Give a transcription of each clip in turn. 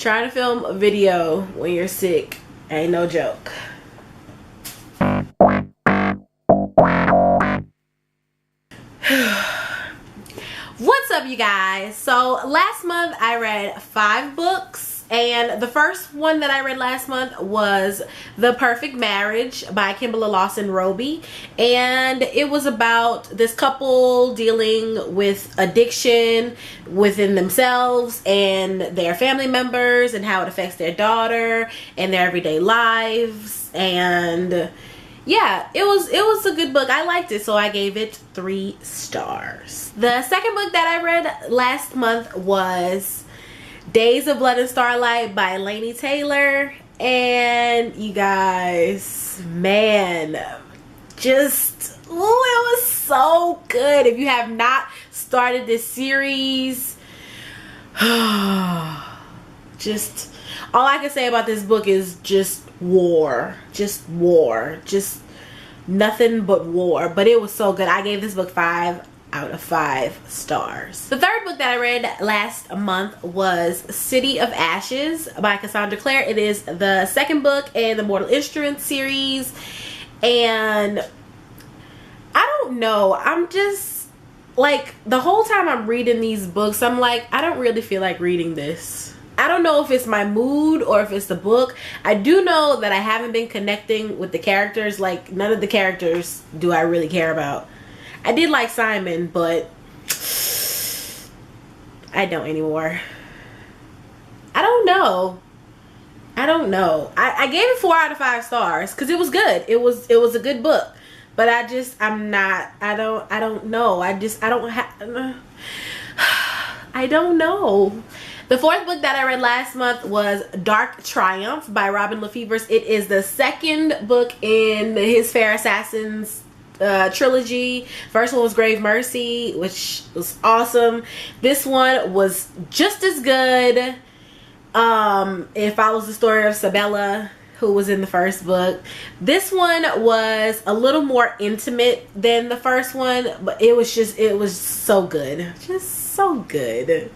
Trying to film a video when you're sick ain't no joke. What's up, you guys? So last month I read 5 books, and the first one that I read last month was The Perfect Marriage by Kimberly Lawson Roby, and it was about this couple dealing with addiction within themselves and their family members and how it affects their daughter and their everyday lives. And yeah, it was a good book. I liked it, so I gave it 3 stars. The second book that I read last month was Days of Blood and Starlight by Laini Taylor. And you guys, man, just, ooh, it was so good. If you have not started this series, just, all I can say about this book is just war, just nothing but war. But it was so good. I gave this book 5 out of 5 stars. The third book that I read last month was City of Ashes by Cassandra Clare. It is the second book in the Mortal Instruments series, and I don't know, I'm just like, the whole time I'm reading these books, I'm like, I don't really feel like reading this. I don't know if it's my mood or if it's the book. I do know that I haven't been connecting with the characters. Like, none of the characters do I really care about. I did like Simon, but I don't anymore. I don't know. I gave it 4 out of 5 stars because it was good. It was a good book. But I don't know. I don't know. The fourth book that I read last month was Dark Triumph by Robin Lefevre. It is the second book in his Fair Assassins trilogy. First one was Grave Mercy, which was awesome. This one was just as good. It follows the story of Sabella, who was in the first book. This one was a little more intimate than the first one, but it was so good. Just so good.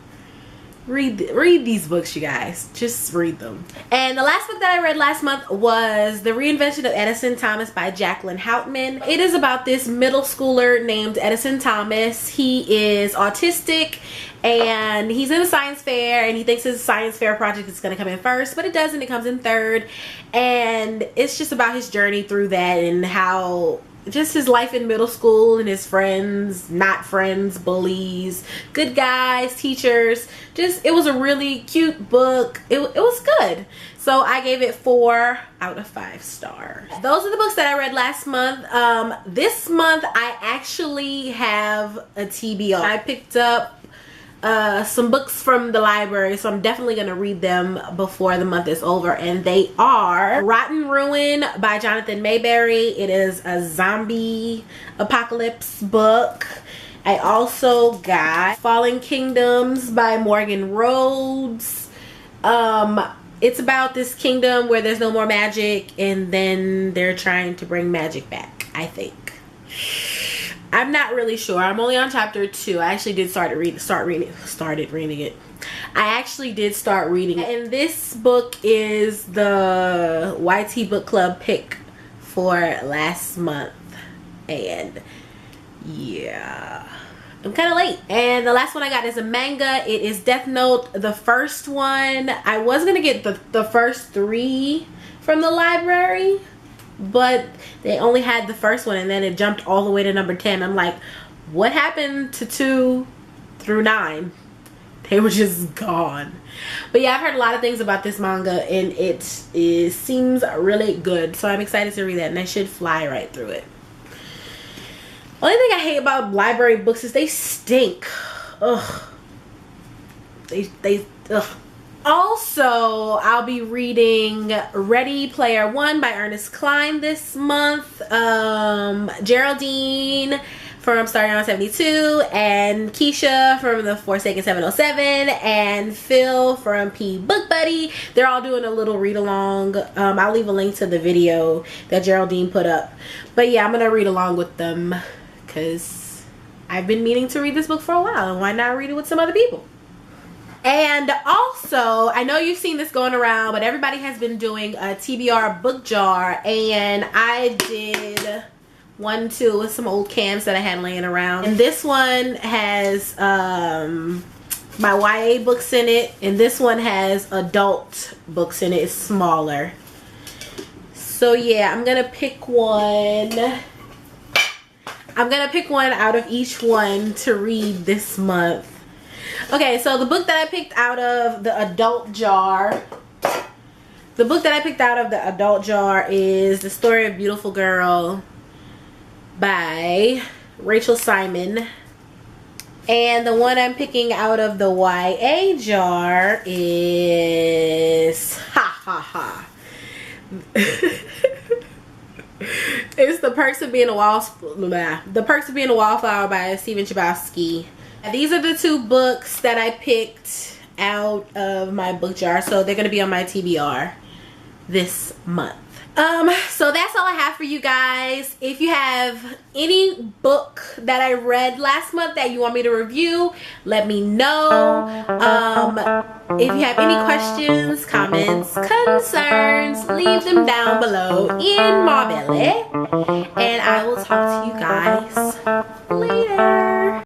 Read these books, you guys. Just read them. And the last book that I read last month was The Reinvention of Edison Thomas by Jacqueline Houtman. It is about this middle schooler named Edison Thomas. He is autistic, and he's in a science fair, and he thinks his science fair project is going to come in first, but it doesn't. It comes in third. And it's just about his journey through that and how just his life in middle school and his friends, not friends, bullies, good guys, teachers. Just, it was a really cute book. It was good. So I gave it 4 out of 5 stars. Those are the books that I read last month. This month I actually have a TBR. I picked up some books from the library, so I'm definitely going to read them before the month is over, and they are Rotten Ruin by Jonathan Mayberry. It is a zombie apocalypse book. I also got Fallen Kingdoms by Morgan Rhodes. It's about this kingdom where there's no more magic, and then they're trying to bring magic back, I think. I'm not really sure. I'm only on chapter 2. I actually did started reading it. I actually did start reading it. And this book is the YT Book Club pick for last month. And yeah, I'm kind of late. And the last one I got is a manga. It is Death Note, the first one. I was going to get the first 3 from the library, but they only had the first one, and then it jumped all the way to number 10. I'm like, what happened to 2 through 9? They were just gone. But yeah, I've heard a lot of things about this manga, and it seems really good. So I'm excited to read that, and I should fly right through it. Only thing I hate about library books is they stink. Ugh. Ugh. Also, I'll be reading Ready Player One by Ernest Cline this month. Geraldine from Starting on 72, and Keisha from The Forsaken 707, and Phil from P Book Buddy. They're all doing a little read along. I'll leave a link to the video that Geraldine put up. But yeah, I'm gonna read along with them because I've been meaning to read this book for a while, and why not read it with some other people? And also, I know you've seen this going around, but everybody has been doing a TBR book jar, and I did one too with some old cans that I had laying around. And this one has my YA books in it, and this one has adult books in it. It's smaller. So yeah, I'm gonna pick one. I'm gonna pick one out of each one to read this month. Okay, so the book that I picked out of the adult jar, is The Story of Beautiful Girl by Rachel Simon. And the one I'm picking out of the YA jar is it's The Perks of Being a Wallflower by Stephen Chbosky. These are the two books that I picked out of my book jar, so they're gonna be on my TBR this month. So that's all I have for you guys. If you have any book that I read last month that you want me to review, let me know. If you have any questions, comments, concerns, leave them down below in my belly.